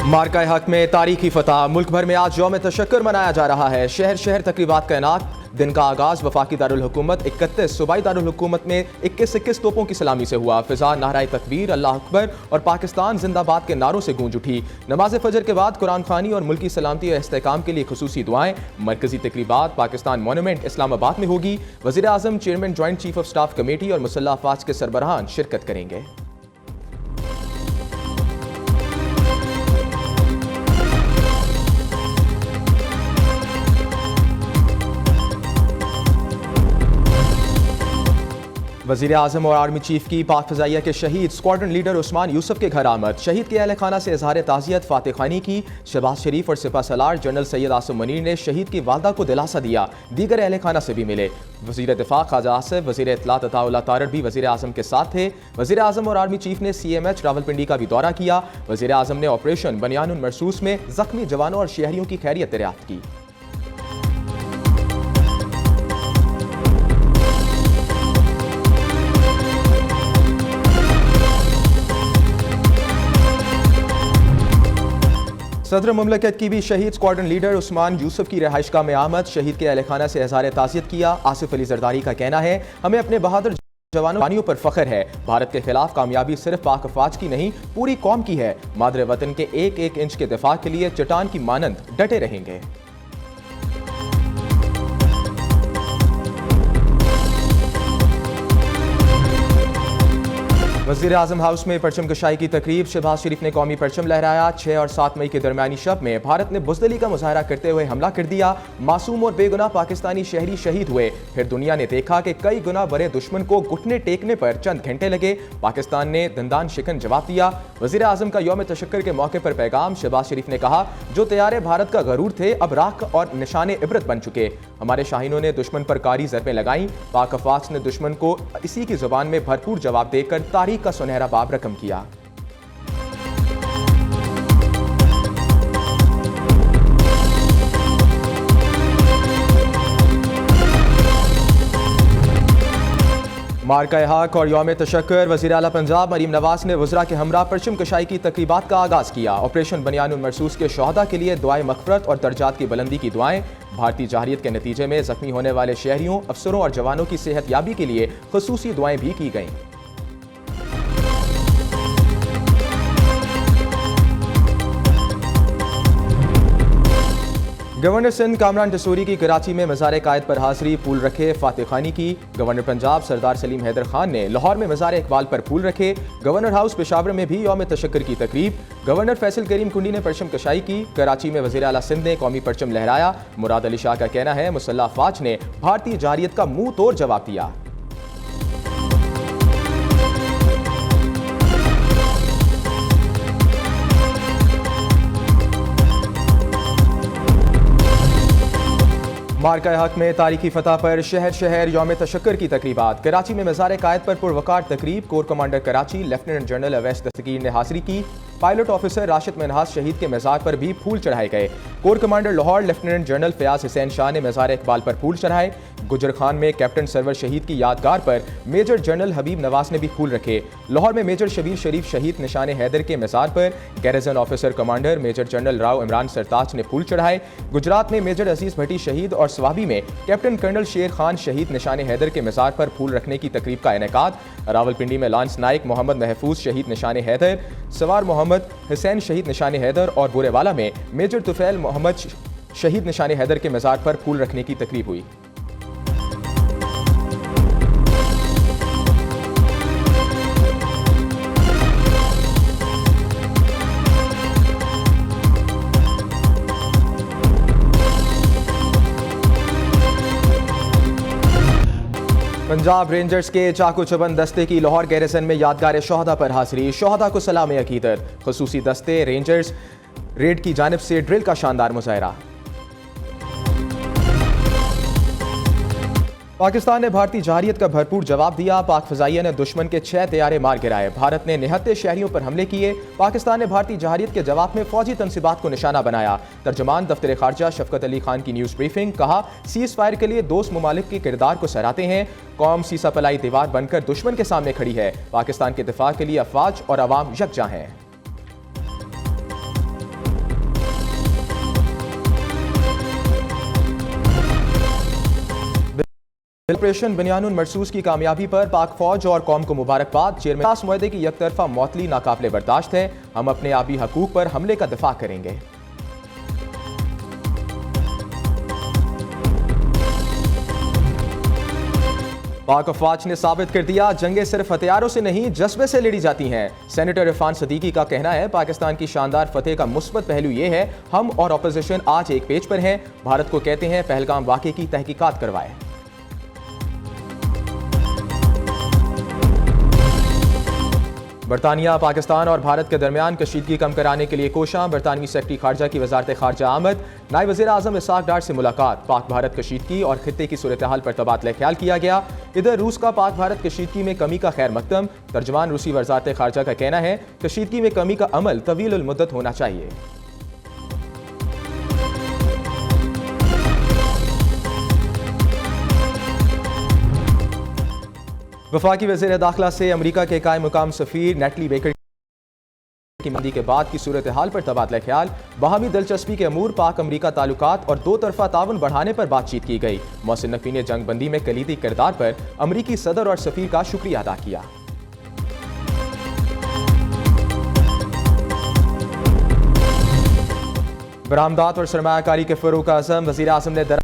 मार्का हक में तारीखी फतह। मुल्क भर में आज यौम तशक्कुर मनाया जा रहा है। शहर शहर तकरीबात का इनाक़। दिन का आगाज़ वफाकी दारुल हुकूमत 31, सूबाई दारुल हुकूमत में 21 तोपों की सलामी से हुआ। फिजा नाराए तकबीर, अल्लाह अकबर और पाकिस्तान जिंदाबाद के नारों से गूंज उठी। नमाज फजर के बाद कुरान खानी और मुल्की सलामती और इस्तेहकाम के लिए खुसूसी दुआएं। मरकजी तकरीबात पाकिस्तान मोनूमेंट इस्लामाबाद में होगी। वज़ीर आज़म, chairman joint chief of staff committee और मुसल्लह अफवाज के सरबराहान शिरकत करेंगे। वज़ीर आज़म और आर्मी चीफ की पाक फ़ज़ाइया के शहीद स्क्वाड्रन लीडर उस्मान यूसुफ के घर आमद। शहीद के अहल खाना से इज़हार ताज़ियत फातह खानी की। शहबाज शरीफ और सिपा सलार जनरल सैयद आसिम मुनीर ने शहीद की वालदा को दिलासा दिया। दीगर अहल खाना से भी मिले। वज़ीर दिफा ख्वाजा आसिफ, वज़ीर इत्तलात अताउल्लाह तारड़ भी वज़ीर आज़म के साथ थे। वज़ीर आज़म और आर्मी चीफ ने CMH रावलपिंडी का भी दौरा किया। वज़ीर आज़म ने ऑपरेशन बनियानुल मरसूस में ज़ख्मी जवानों और शहरियों की खैरियत दरियाफ्त की। सदर मुमलकत की भी शहीद स्क्वाड्रन लीडर उस्मान यूसुफ की रिहाइशगाह में आमद। शहीद के अहल खाना से इज़हार ताज़ियत किया। आसिफ अली जरदारी का कहना है, हमें अपने बहादुर जवानों पर फख्र है। भारत के खिलाफ कामयाबी सिर्फ पाक अफवाज की नहीं, पूरी कौम की है। मादरे वतन के एक एक इंच के दिफा के लिए चट्टान की मानंद डटे रहेंगे। वज़ीर आज़म हाउस में परचम कशाई की तकरीब। शहबाज शरीफ ने कौमी परचम लहराया। 6 और 7 मई के दरमियानी शब में भारत ने बुज़दिली का मुजाहरा करते हुए हमला कर दिया। मासूम और बेगुनाह पाकिस्तानी शहरी शहीद हुए। फिर दुनिया ने देखा कि कई गुना बड़े दुश्मन को घुटने टेकने पर चंद घंटे लगे। पाकिस्तान ने दंदान शिकन जवाब दिया। वज़ीर आज़म का यौम तशक्कुर के मौके पर पैगाम। शहबाज शरीफ ने कहा, जो तैयारे भारत का गरूर थे अब राख और निशाने इबरत बन चुके। हमारे शाहीनों ने दुश्मन पर कारी ज़रबें लगाईं। पाक अफवाज ने दुश्मन को इसी की ज़ुबान में भरपूर जवाब देकर तारीख का सुनहरा बाब रकम किया। मार्का हक और यौम तशक्कुर। वज़ीर आला पंजाब मरीम नवाज ने वज़रा के हमरा परचम कशाई की तकरीबात का आगाज़ किया। ऑपरेशन बनियानुल मरसूस के शहदा के लिए दुआए मग़फ़िरत और दर्जात की बुलंदी की दुआएं। भारतीय जाहिरियत के नतीजे में ज़ख्मी होने वाले शहरियों, अफसरों और जवानों की सेहत याबी के लिए खुसूसी दुआएं भी की गईं। गवर्नर सिंध कामरान टसूरी की कराची में मज़ार कायद पर हाज़री। फूल रखे फातह खानी की। गवर्नर पंजाब सरदार सलीम हैदर खान ने लाहौर में मज़ार इकबाल पर फूल रखे। गवर्नर हाउस पेशावर में भी यौम तशक्कुर की तकरीब। गवर्नर फैसल करीम कुंडी ने परचम कशाई की। कराची में वज़ीर आला सिंध ने कौमी परचम लहराया। मुराद अली शाह का कहना है, मुसल्लह अफवाज ने भारतीय जारियत का मुंह तोड़ जवाब दिया। मार्का हक में तारीखी फतह पर शहर शहर यौम तशक्कुर की तकरीबात। कराची में मज़ार कायद पर पुरवकार तकरीब। Core commander Karachi lieutenant general Awais Dastgir ने हाज़री की। पायलट ऑफिसर राशिद मिन्हास शहीद के मज़ार पर भी फूल चढ़ाए गए। Core commander Lahore lieutenant general Fayaz Hussain Shah ने मज़ार इकबाल पर फूल चढ़ाए। गुजर खान में कैप्टन सरवर शहीद की यादगार पर मेजर जनरल हबीब नवाज ने भी फूल रखे। लाहौर में मेजर शबीर शरीफ शहीद निशान हैदर के मज़ार पर garrison officer commander major general Rao Imran Sartaj ने फूल चढ़ाए। गुजरात में मेजर अजीज भट्टी शहीद और स्वाबी में कैप्टन कर्नल शेर खान शहीद निशान हैदर के मज़ार पर फूल रखने की तकरीब का इनेकाद। रावलपिंडी में लांस नाइक मोहम्मद महफूज शहीद निशान हैदर, सवार मोहम्मद हुसैन शहीद निशान हैदर और बोरेवाला में मेजर तुफैल मोहम्मद शहीद निशान हैदर के मज़ार पर फूल रखने की तकरीब हुई। पंजाब रेंजर्स के चाकू चबंद दस्ते की लाहौर गैरिसन में यादगार शहदा पर हाज़री। शहदा को सलाम अकीदत। खुसूसी दस्ते रेंजर्स रेड की जानिब से ड्रिल का शानदार मुजाहरा। पाकिस्तान ने भारतीय जारियत का भरपूर जवाब दिया। पाक फ़ज़ाइया ने दुश्मन के 6 तैयारे मार गिराए। भारत ने निहत्ते शहरियों पर हमले किए। पाकिस्तान ने भारतीय जारियत के जवाब में फौजी तनसीबात को निशाना बनाया। तर्जमान दफ्तर खारजा शफकत अली खान की न्यूज़ ब्रीफिंग। कहा, सीज़ फायर के लिए दोस्त ममालिक के किरदार को सराहते हैं। कौम सीसा पलाई दीवार बनकर दुश्मन के सामने खड़ी है। पाकिस्तान के दिफा के लिए अफवाज और अवाम यकजा हैं। ऑपरेशन बनियानुल मरसूस की कामयाबी पर पाक फौज और कौम को मुबारकबाद। चेयरमैन मुआहदे की यकतरफा मौतली नाकाबिले बर्दाश्त है। हम अपने आबी हकूक पर हमले का दिफा करेंगे। पाक अफवाज ने साबित कर दिया, जंगें सिर्फ हथियारों से नहीं जज्बे से लड़ी जाती हैं। सेनेटर इरफान सदीकी का कहना है, पाकिस्तान की शानदार फतेह का मुस्बत पहलू यह है, हम और अपोजिशन आज एक पेज पर हैं। भारत को कहते हैं पहलगाम वाक़े की तहकीकात करवाए। बरतानिया, पाकिस्तान और भारत के दरमियान कशीदगी कम कराने के लिए कोशां। बरतानवी सेक्रेटरी खारजा की वजारत खारजा आमद। नायब वज़ीर आज़म इसाक डार से मुलाकात। पाक भारत कशीदगी और खित्ते की सूरत हाल पर तबादला ख्याल किया गया। इधर रूस का पाक भारत कशीदगी में कमी का खैर मकदम। तर्जमान रूसी वजारत खारजा का कहना है, कशीदगी में कमी का अमल तवील उल मुद्दत होना चाहिए। वफाकी वज़ीर दाखिला से अमरीका के कायम मुकाम सफ़ीर नेटली बेकर की मंदी के बाद की सूरत हाल पर तबादला ख्याल। बाहमी दिलचस्पी के अमूर, पाक अमरीका ताल्लुकात और दो तरफा ताउन बढ़ाने पर बातचीत की गई। मुसन्निफीन ने जंग बंदी में कलीदी किरदार पर अमरीकी सदर और सफ़ीर का शुक्रिया अदा किया। बरामदात और सरमायाकारी के फरोग़ का अज़म। वज़ीर आज़म ने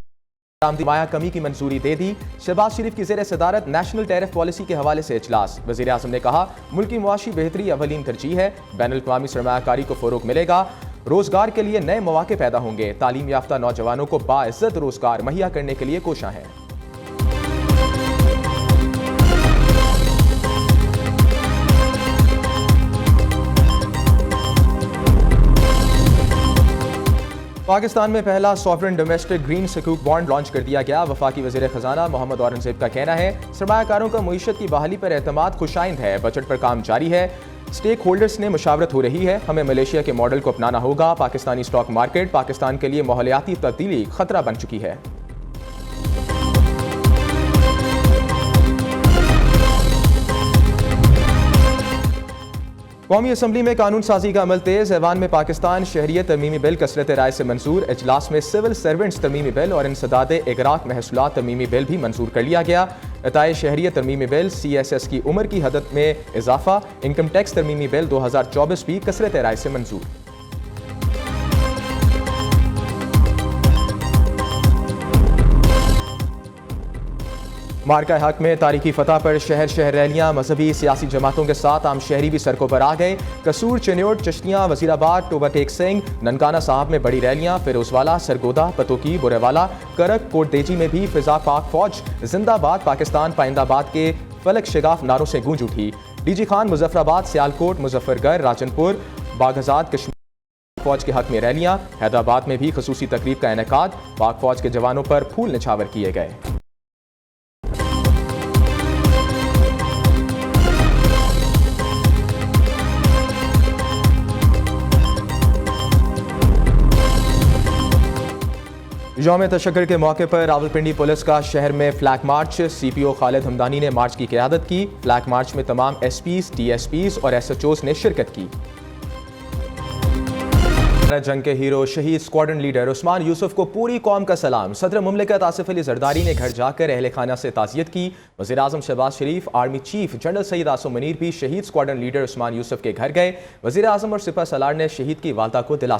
माया कमी की मंजूरी दे दी। शहबाज शरीफ की ज़ेर सदारत नेशनल टैरिफ पॉलिसी के हवाले से इजलास। वज़ीर आज़म ने कहा, मुल्क की मुआशी बेहतरी अवलीन तरजीह है। बैनुल अक़वामी सरमायाकारी को फ़रोग़ मिलेगा। रोज़गार के लिए नए मौके पैदा होंगे। तालीम याफ्ता नौजवानों को बाइज़्ज़त रोज़गार मुहैया करने के लिए कोशां है। पाकिस्तान में पहला सॉवरेन डोमेस्टिक ग्रीन सकूक बॉन्ड लॉन्च कर दिया गया। वफाकी वज़ीर ख़जाना मोहम्मद औरंगज़ेब का कहना है, सरमायाकारों का मईशत की बहाली पर एतमाद खुशाइंद है। बजट पर काम जारी है। स्टेक होल्डर्स ने मुशावरत हो रही है। हमें मलेशिया के मॉडल को अपनाना होगा। पाकिस्तानी स्टॉक मार्केट पाकिस्तान के लिए माहौलियाती तब्दीली खतरा बन चुकी है। कौमी असम्बली में कानून साजी का अमल तेज। ऐवान में पाकिस्तान शहरियत तरमीमी बिल कसरत राय से मंजूर। इजलास में सिविल सर्वेंट्स तरमीमी बिल और इंसदाद इगराक महसूलात तरमीमी बिल भी मंजूर कर लिया गया। अताए शहरियत तरमीमी बिल, CSS की उम्र की हद में इजाफा, इनकम टैक्स तरमीमी बिल 2024 भी कसरत राय से मंजूर। मार्का हक में तारीखी फतह पर शहर शहर रैलियां। मजहबी सियासी जमातों के साथ आम शहरी भी सड़कों पर आ गए। कसूर, चिन्योट, चश्तियां, वजीराबाद, टोबा टेक सिंह, ननकाना साहब में बड़ी रैलियां। फिरोजवाला, सरगोदा, पतोकी, बुरेवाला, करक, कोटदेजी में भी फिजा पाक फौज जिंदाबाद पाकिस्तान पाइंदाबाद के फलक शिगाफ नारों से गूंज उठी। DG खान, मुजफ्फराबाद, सियालकोट, मुजफ्फरगढ़, राजनपुर, बागजात, कश्मीर फौज के हक में रैलियां। हैदराबाद में भी खसूसी तकरीब का इनेकाद। पाक फौज के जवानों पर फूल निछावर किए गए। यौम तशक्कुर के मौके पर रावलपिंडी पुलिस का शहर में flag march. CPO Khalid Hamdani ने मार्च की क़यादत की। फ्लैग मार्च में तमाम SPs, DSPs और SHOs ने शिरकत की। जंग के हीरो शहीद स्क्वाड्रन लीडर उस्मान यूसुफ को पूरी कौम का सलाम। सदर मुमलिकत आसिफ अली जरदारी ने घर जाकर अहले खाना से ताज़ियत की। वज़ीर आज़म Shehbaz Sharif, army chief general Syed Asim Munir भी शहीद स्क्वाड्रन लीडर उस्मान यूसुफ के घर गए। वज़ीर आज़म और सिपह सलार ने शहीद की वालदा को दिलासा